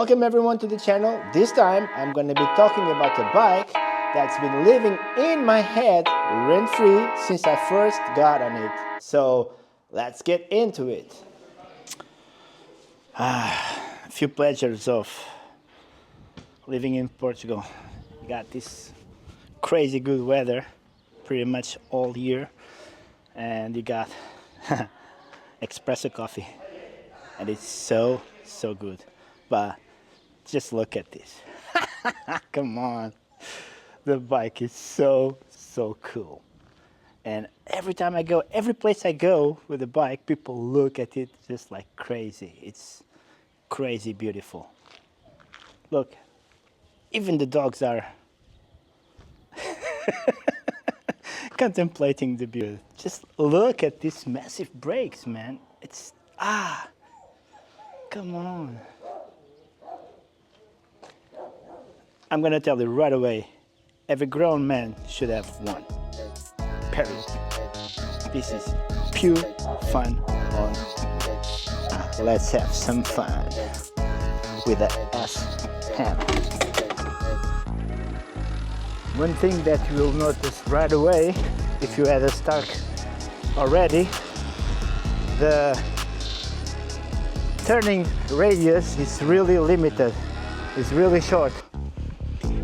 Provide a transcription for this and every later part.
Welcome everyone to the channel. This time I'm going to be talking about a bike that's been living in my head rent-free since I first got on it. So let's get into it. A few pleasures of living in Portugal. You got this crazy good weather pretty much all year, and you got espresso coffee, and it's so good. But just look at this. Come on, the bike is so cool. And every time I go, every place I go with the bike, people look at it just like crazy. It's crazy beautiful. Look, even the dogs are contemplating the beauty. Just look at these massive brakes, man. It's come on. I'm gonna tell you right away, every grown man should have one. Period. This is pure fun on. Let's have some fun with the SM. One thing that you will notice right away, if you had a Stark already, the turning radius is really limited. It's really short.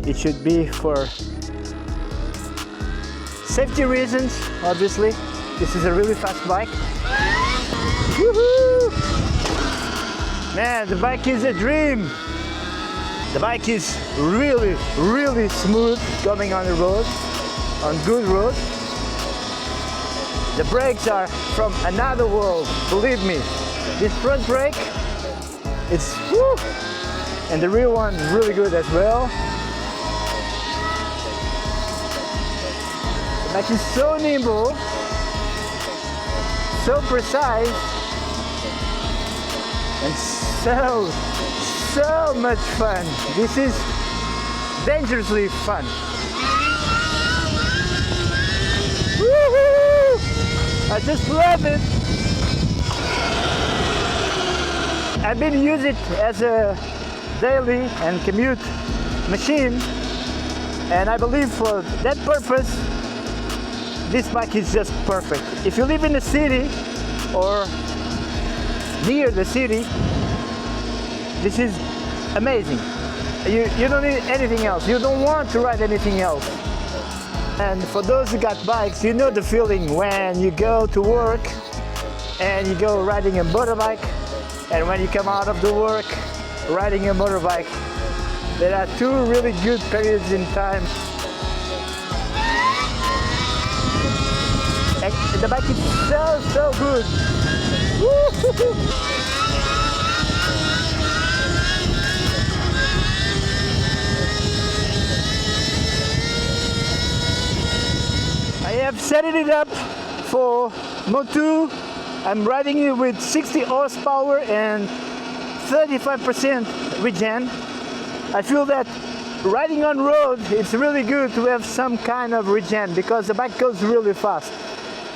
It should be for safety reasons, obviously. This is a really fast bike. Woohoo! Man, the bike is a dream. The bike is really smooth going on the road, on good road. The brakes are from another world, believe me. This front brake, it's woo! And the rear one is really good as well. The bike is so nimble, so precise, and so much fun. This is dangerously fun. Woohoo! I just love it. I've been using it as a daily and commute machine, and I believe for that purpose this bike is just perfect. If you live in the city or near the city, this is amazing. You don't need anything else. You don't want to ride anything else. And for those who got bikes, you know the feeling when you go to work and you go riding a motorbike, and when you come out of the work riding a motorbike. There are two really good periods in time. And the bike is so good. Woo-hoo-hoo. I have set it up for Moto2. I'm riding it with 60 horsepower and 35% regen. I feel that riding on road, it's really good to have some kind of regen because the bike goes really fast.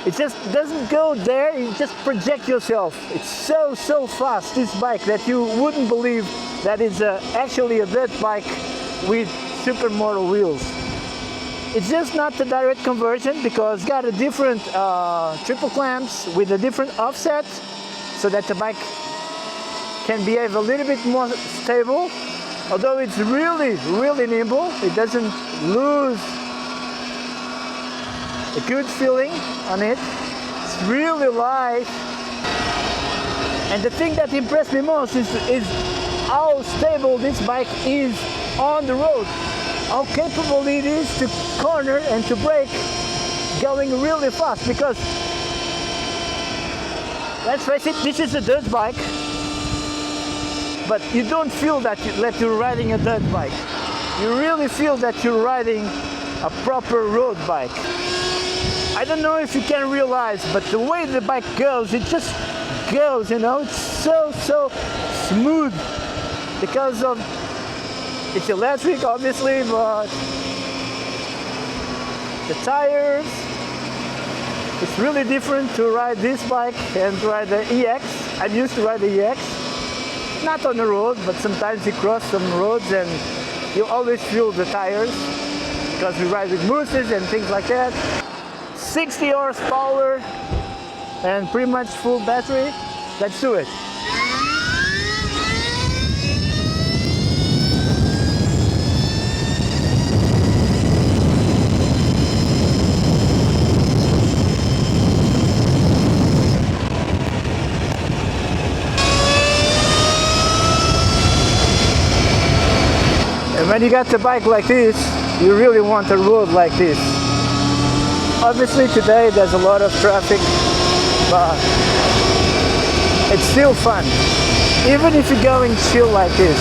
It just doesn't go there, you just project yourself. It's so fast, this bike, that you wouldn't believe that it's actually a dirt bike with supermoto wheels. It's just not the direct conversion because it's got a different triple clamps with a different offset so that the bike can behave a little bit more stable. Although it's really nimble, it doesn't lose a good feeling on it. It's really light. And the thing that impressed me most is how stable this bike is on the road. How capable it is to corner and to brake going really fast, because let's face it, this is a dirt bike, but you don't feel that you're riding a dirt bike. You really feel that you're riding a proper road bike. I don't know if you can realize, but the way the bike goes, it just goes, you know, it's so smooth because of it's electric, obviously, but the tires, it's really different to ride this bike and to ride the EX. I'm used to ride the EX. not on the road, but sometimes you cross some roads and you always feel the tires because we ride with mooses and things like that. 60 horsepower and pretty much full battery. Let's do it. And when you got a bike like this, you really want a road like this. Obviously today there's a lot of traffic, but it's still fun, even if you're going chill like this.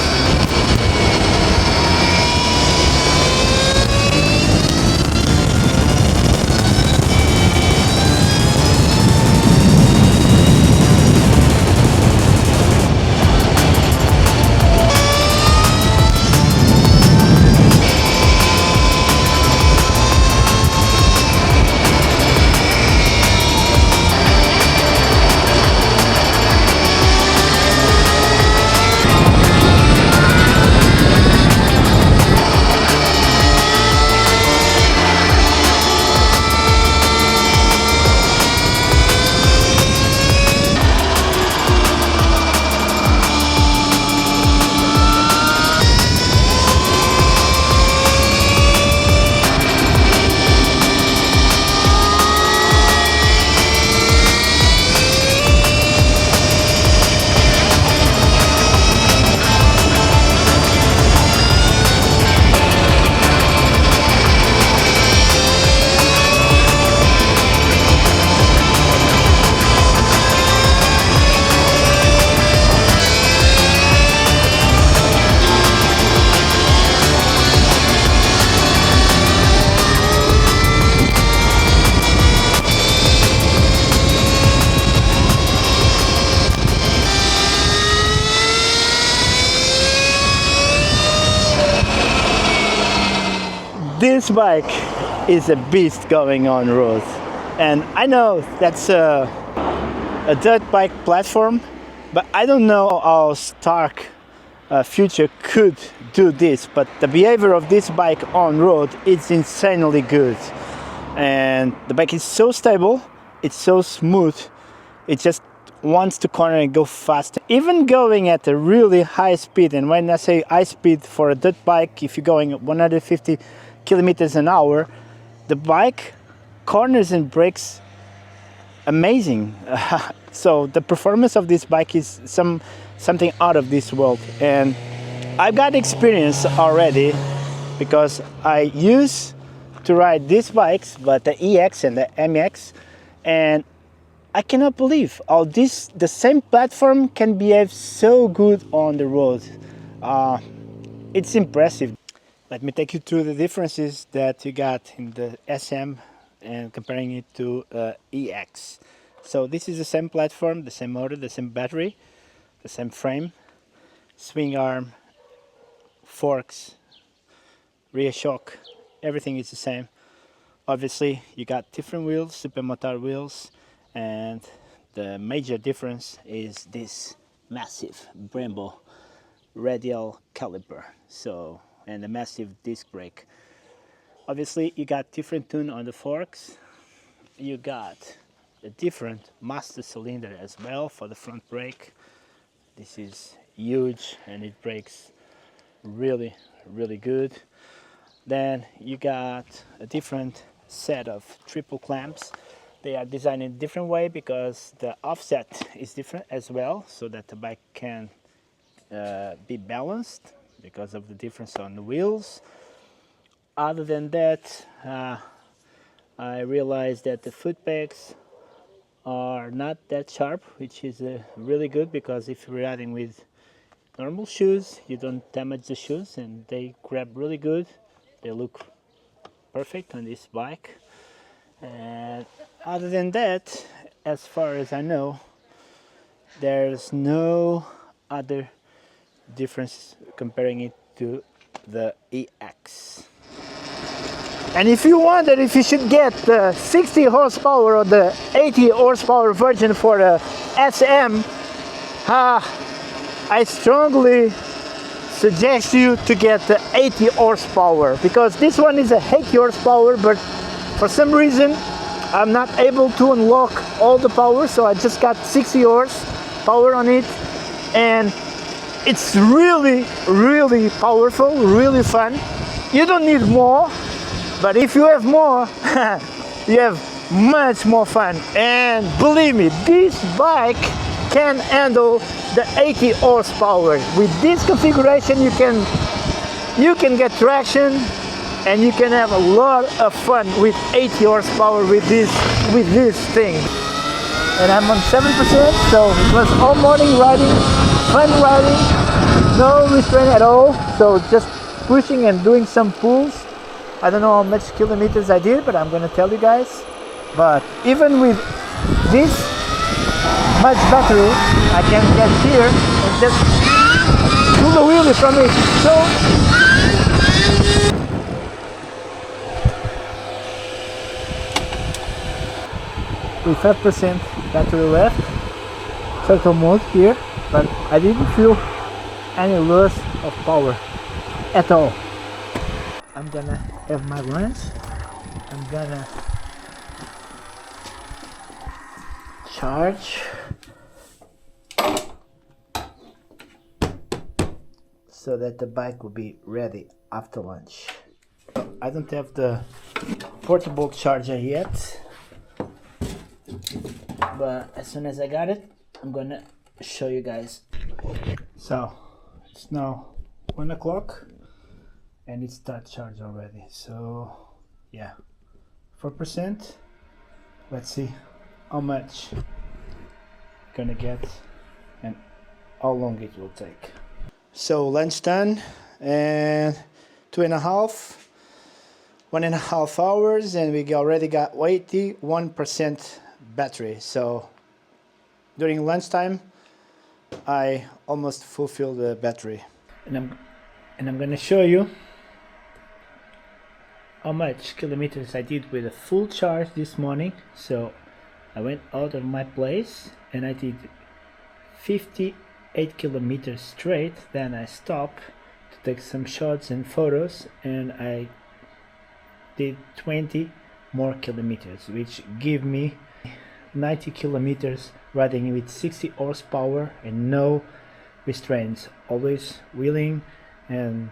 This bike is a beast going on roads, and I know that's a dirt bike platform, but I don't know how Stark Future could do this, but the behavior of this bike on road is insanely good, and the bike is so stable, it's so smooth, it just wants to corner and go fast, even going at a really high speed. And when I say high speed for a dirt bike, if you're going 150 kilometers an hour, the bike corners and brakes amazing. So the performance of this bike is something out of this world, and I've got experience already because I used to ride these bikes, but the EX and the MX, and I cannot believe how the same platform can behave so good on the road. It's impressive. Let me take you through the differences that you got in the SM and comparing it to EX. So this is the same platform, the same motor, the same battery, the same frame, swing arm, forks, rear shock, everything is the same. Obviously you got different wheels, supermotor wheels, and the major difference is this massive Brembo radial caliper, and a massive disc brake. Obviously you got different tune on the forks, you got a different master cylinder as well for the front brake. This is huge and it brakes really good. Then you got a different set of triple clamps. They are designed in a different way because the offset is different as well, so that the bike can be balanced because of the difference on the wheels. Other than that, I realized that the foot pegs are not that sharp, which is really good, because if you're riding with normal shoes, you don't damage the shoes, and they grab really good. They look perfect on this bike. And other than that, as far as I know, there's no other difference comparing it to the EX. And if you wonder if you should get the 60 horsepower or the 80 horsepower version for the SM, I I strongly suggest you to get the 80 horsepower, because this one is a 80 horsepower, but for some reason I'm not able to unlock all the power, so I just got 60 horsepower on it, and it's really powerful, really fun. You don't need more, but if you have more you have much more fun. And believe me, this bike can handle the 80 horsepower. With this configuration you can get traction, and you can have a lot of fun with 80 horsepower with this thing. And I'm on 7%, so it was all morning riding, fun riding, no restraint at all, so just pushing and doing some pulls. I don't know how much kilometers I did, but I'm gonna tell you guys. But even with this much battery, I can get here and just do the wheelie from it. So with 5% battery left, circle mode here, but I didn't feel any loss of power at all. I'm gonna have my lunch. I'm gonna charge so that the bike will be ready after lunch. I don't have the portable charger yet, but as soon as I got it, I'm gonna show you guys. So it's now 1 o'clock and it starts charge already. So yeah, 4%. Let's see how much gonna get and how long it will take. So lunch done, and 1.5 hours, and we already got 81% battery. So during lunchtime I almost fulfilled the battery, and I'm gonna show you how much kilometers I did with a full charge this morning. So I went out of my place and I did 58 kilometers straight. Then I stopped to take some shots and photos, and I did 20 more kilometers, which give me 90 kilometers riding with 60 horsepower and no restraints, always wheeling and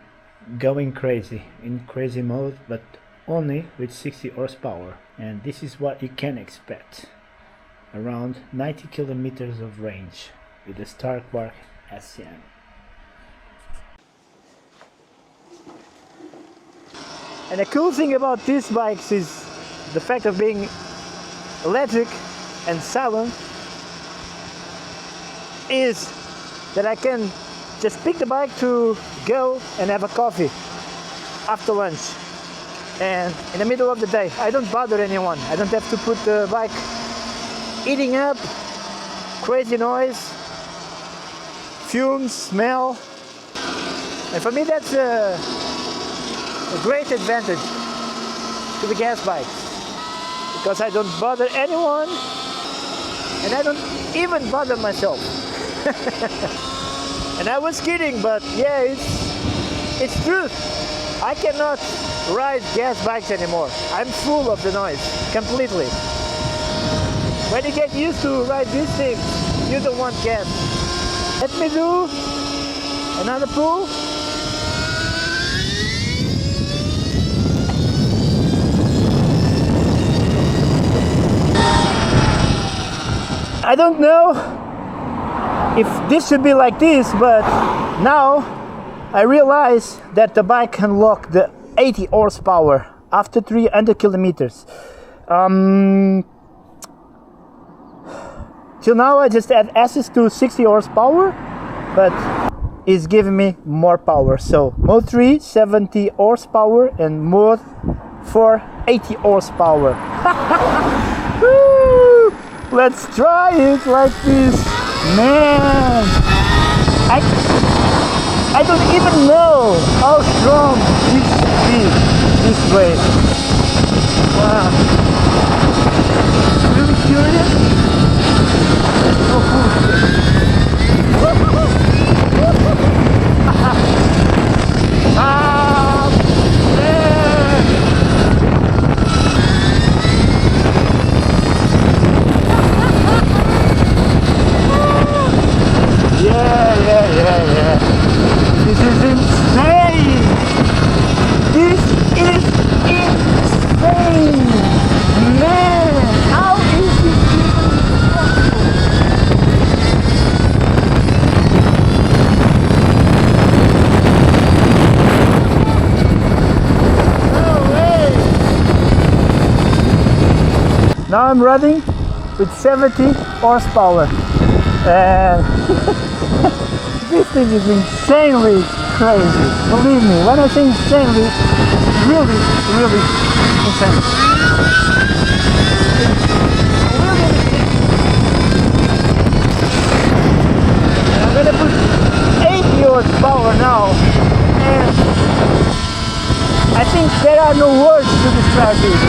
going crazy in crazy mode, but only with 60 horsepower. And this is what you can expect, around 90 kilometers of range with the Stark Varg SM. And the cool thing about these bikes is the fact of being electric and silent, is that I can just pick the bike to go and have a coffee after lunch and in the middle of the day. I don't bother anyone. I don't have to put the bike eating up, crazy noise, fumes, smell. And for me that's a great advantage to the gas bikes, because I don't bother anyone and I don't even bother myself. And I was kidding, but yeah, it's truth. I cannot ride gas bikes anymore. I'm full of the noise, completely. When you get used to ride these things, you don't want gas. Let me do another pull. I don't know if this should be like this, but now I realize that the bike can lock the 80 horsepower after 300 kilometers. Till now I just had access to 60 horsepower, but it's giving me more power. So mode 3 70 horsepower and mode 4 80 horsepower. Woo! Let's try it like this, man. I don't even know how strong this should be this way. Wow. Really curious? Let's go push it. Yeah. This is insane. This is insane. Man, how is this even possible? No way. Now I'm running with 70 horsepower. And this thing is insanely crazy. Believe me, when I say insanely, really insane. Really insane. And I'm gonna put 80 horsepower now, and I think there are no words to describe this.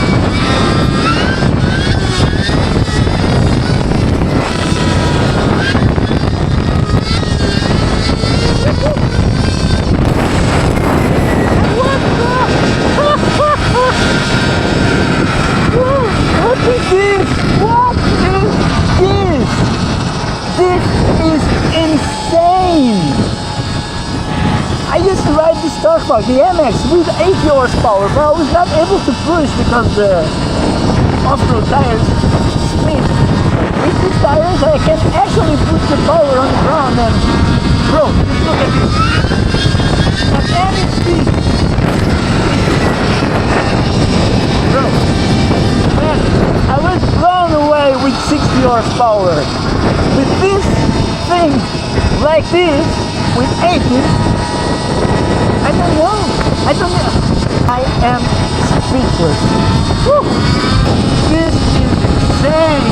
I used to ride the Stark Varg, the MX, with 80 horsepower, but I was not able to push because the off-road tires split. With these tires I can actually put the power on the ground and, bro, just look at this. At any speed. Bro, man, I was blown away with 60 horsepower. With this thing like this, with 80, I don't know. I am speechless. Woo. This is insane.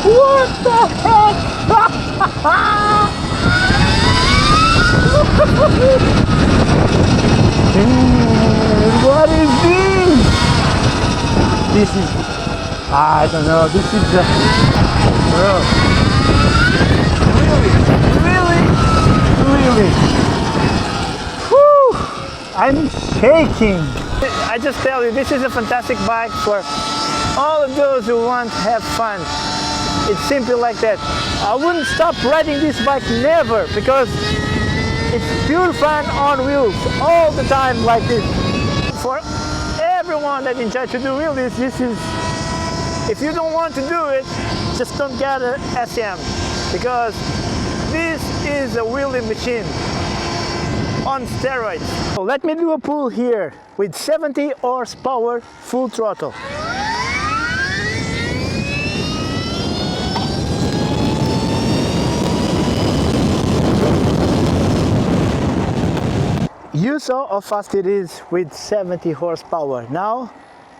What the heck? What is this? This is, I don't know, this is, bro, really, whew, I'm shaking. I just tell you, this is a fantastic bike for all of those who want to have fun. It's simple like that. I wouldn't stop riding this bike, never, because it's pure fun on wheels, all the time like this. For everyone that enjoys to do wheelies, this is, if you don't want to do it, just don't get an SM, because this is a wheelie machine on steroids. So let me do a pull here with 70 horsepower full throttle. You saw how fast it is with 70 horsepower. Now,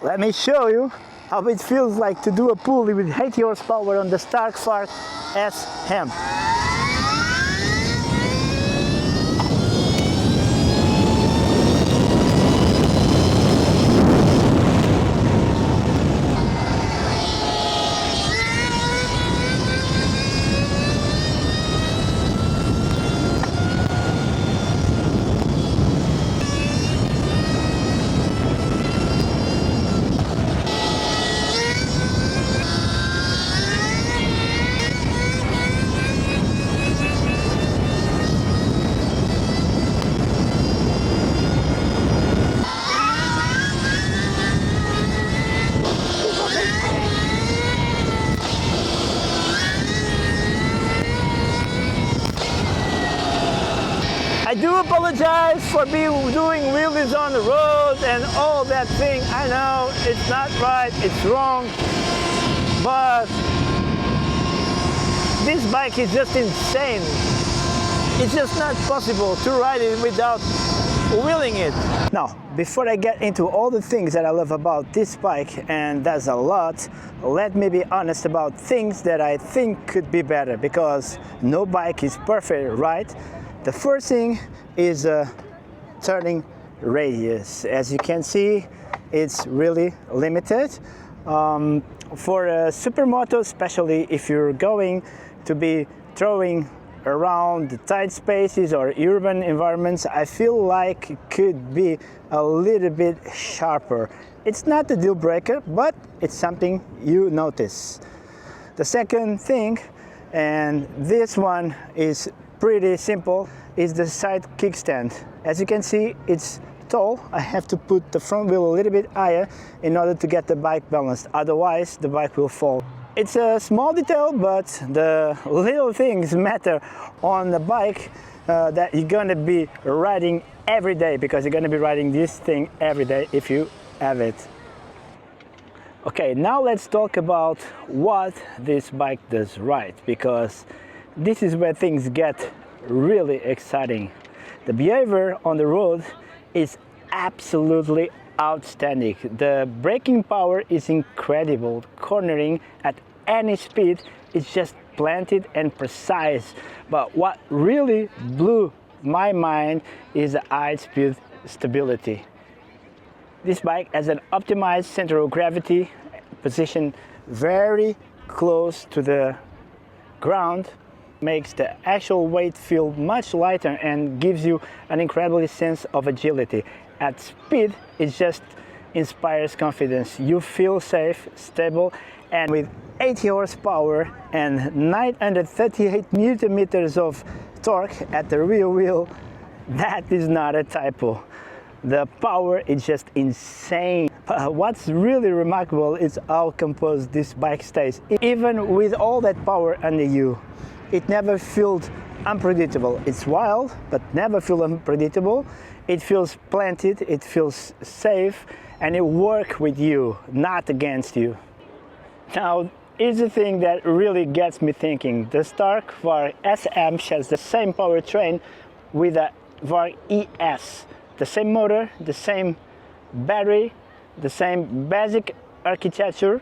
let me show you how it feels like to do a pulley with 80 horsepower on the Stark Varg SM. I do apologize for doing wheelies on the road and all that thing. I know it's not right, it's wrong, but this bike is just insane. It's just not possible to ride it without wheeling it. Now, before I get into all the things that I love about this bike, and that's a lot, let me be honest about things that I think could be better, because no bike is perfect, right? The first thing is turning radius. As you can see, it's really limited. For a supermoto, especially if you're going to be throwing around the tight spaces or urban environments, I feel like it could be a little bit sharper. It's not a deal breaker, but it's something you notice. The second thing, and this one is pretty simple, is the side kickstand. As you can see, it's tall. I have to put the front wheel a little bit higher in order to get the bike balanced, otherwise the bike will fall. It's a small detail, but the little things matter on the bike that you're gonna be riding every day, because you're gonna be riding this thing every day if you have it. Okay, now let's talk about what this bike does right, because this is where things get really exciting. The behavior on the road is absolutely outstanding. The braking power is incredible. Cornering at any speed is just planted and precise. But what really blew my mind is the high speed stability. This bike has an optimized center of gravity positioned very close to the ground, makes the actual weight feel much lighter and gives you an incredible sense of agility. At speed, it just inspires confidence. You feel safe, stable, and with 80 horsepower and 938 newton meters of torque at the rear wheel, that is not a typo. The power is just insane. What's really remarkable is how composed this bike stays. Even with all that power under you, it never feels unpredictable. It's wild, but never feels unpredictable. It feels planted, it feels safe, and it works with you, not against you. Now, here's the thing that really gets me thinking. The Stark Varg SM shares the same powertrain with the Varg ES. The same motor, the same battery, the same basic architecture.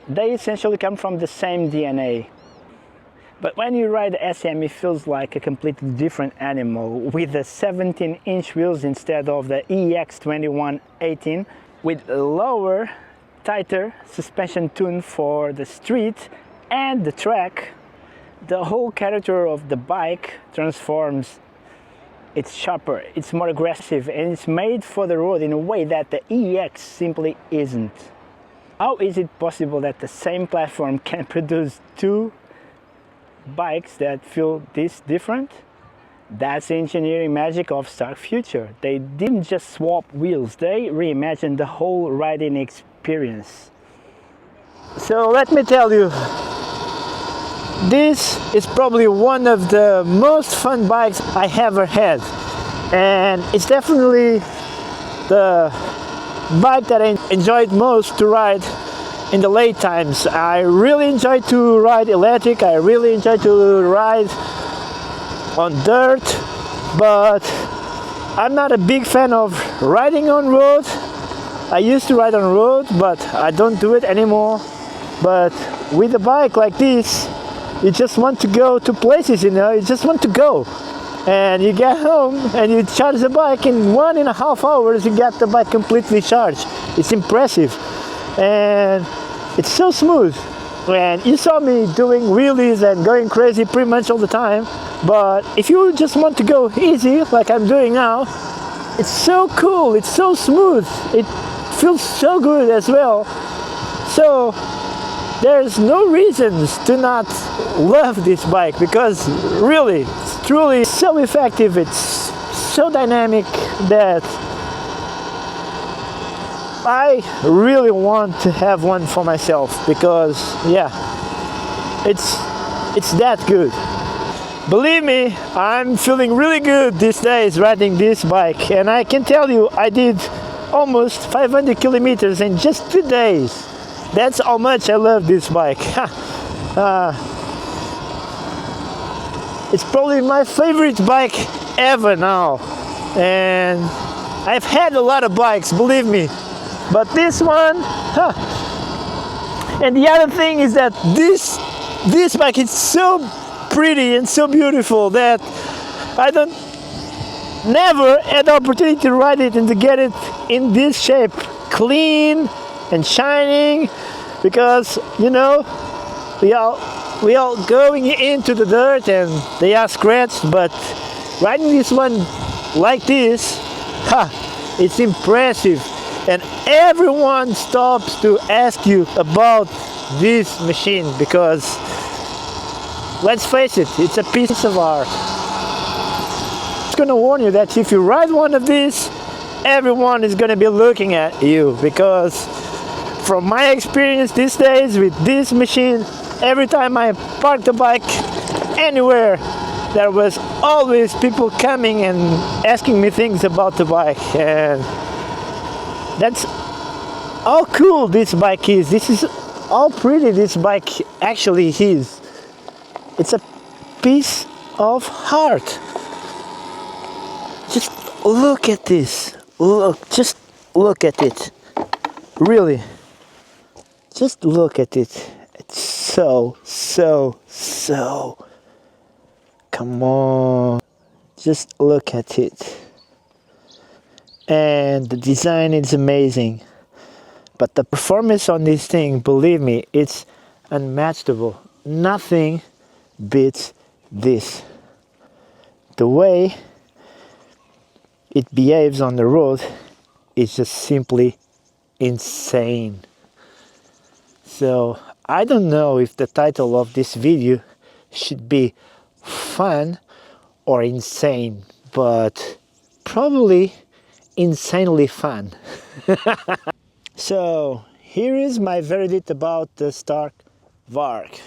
They essentially come from the same DNA. But when you ride the SM, it feels like a completely different animal, with the 17-inch wheels instead of the EX2118, with a lower, tighter suspension tune for the street and the track. The whole character of the bike transforms. It's sharper, it's more aggressive, and it's made for the road in a way that the EX simply isn't. How is it possible that the same platform can produce two bikes that feel this different? That's the engineering magic of Stark Future. They didn't just swap wheels, they reimagined the whole riding experience. So let me tell you, this is probably one of the most fun bikes I ever had, and it's definitely the bike that I enjoyed most to ride in the late times. I really enjoy to ride electric, I really enjoy to ride on dirt, but I'm not a big fan of riding on road. I used to ride on road, but I don't do it anymore. But with a bike like this, you just want to go to places, you know, you just want to go. And you get home and you charge the bike, in 1.5 hours you get the bike completely charged. It's impressive. And it's so smooth. And you saw me doing wheelies and going crazy pretty much all the time. But if you just want to go easy, like I'm doing now, it's so cool, it's so smooth. It feels so good as well. So there's no reasons to not love this bike, because really, it's truly so effective, it's so dynamic that I really want to have one for myself, because yeah, it's that good. Believe me, I'm feeling really good these days riding this bike, and I can tell you I did almost 500 kilometers in just 2 days. That's how much I love this bike. It's probably my favorite bike ever now, and I've had a lot of bikes, believe me, but this one, and the other thing is that this bike is so pretty and so beautiful that never had the opportunity to ride it and to get it in this shape, clean and shining, because you know we all going into the dirt and they are scratched, but riding this one like this, it's impressive, and everyone stops to ask you about this machine because, let's face it, it's a piece of art. I'm gonna warn you that if you ride one of these, everyone is gonna be looking at you, because from my experience these days with this machine, every time I parked the bike anywhere, there was always people coming and asking me things about the bike, and that's how cool this bike is. This is how pretty this bike actually is. It's a piece of art. Just look at this. Just look at it. Really. Just look at it. It's so. Come on. Just look at it. And the design is amazing. But the performance on this thing, believe me, it's unmatchable. Nothing beats this. The way it behaves on the road is just simply insane. So I don't know if the title of this video should be fun or insane, but probably insanely fun. So here is my verdict about the Stark Varg.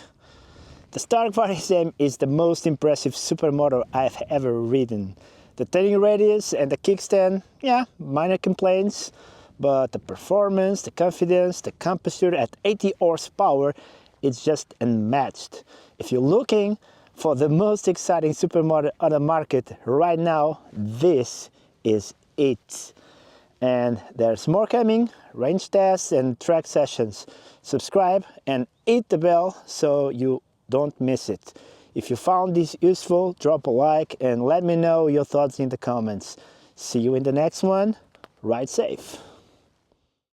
The Stark Varg SM is the most impressive supermoto I've ever ridden. The turning radius and the kickstand, yeah, minor complaints, but the performance, the confidence, the composure at 80 horsepower, it's just unmatched. If you're looking for the most exciting supermoto on the market right now, this is it. And there's more coming, range tests and track sessions. Subscribe and hit the bell so you don't miss it. If you found this useful, drop a like and let me know your thoughts in the comments. See you in the next one. Ride safe.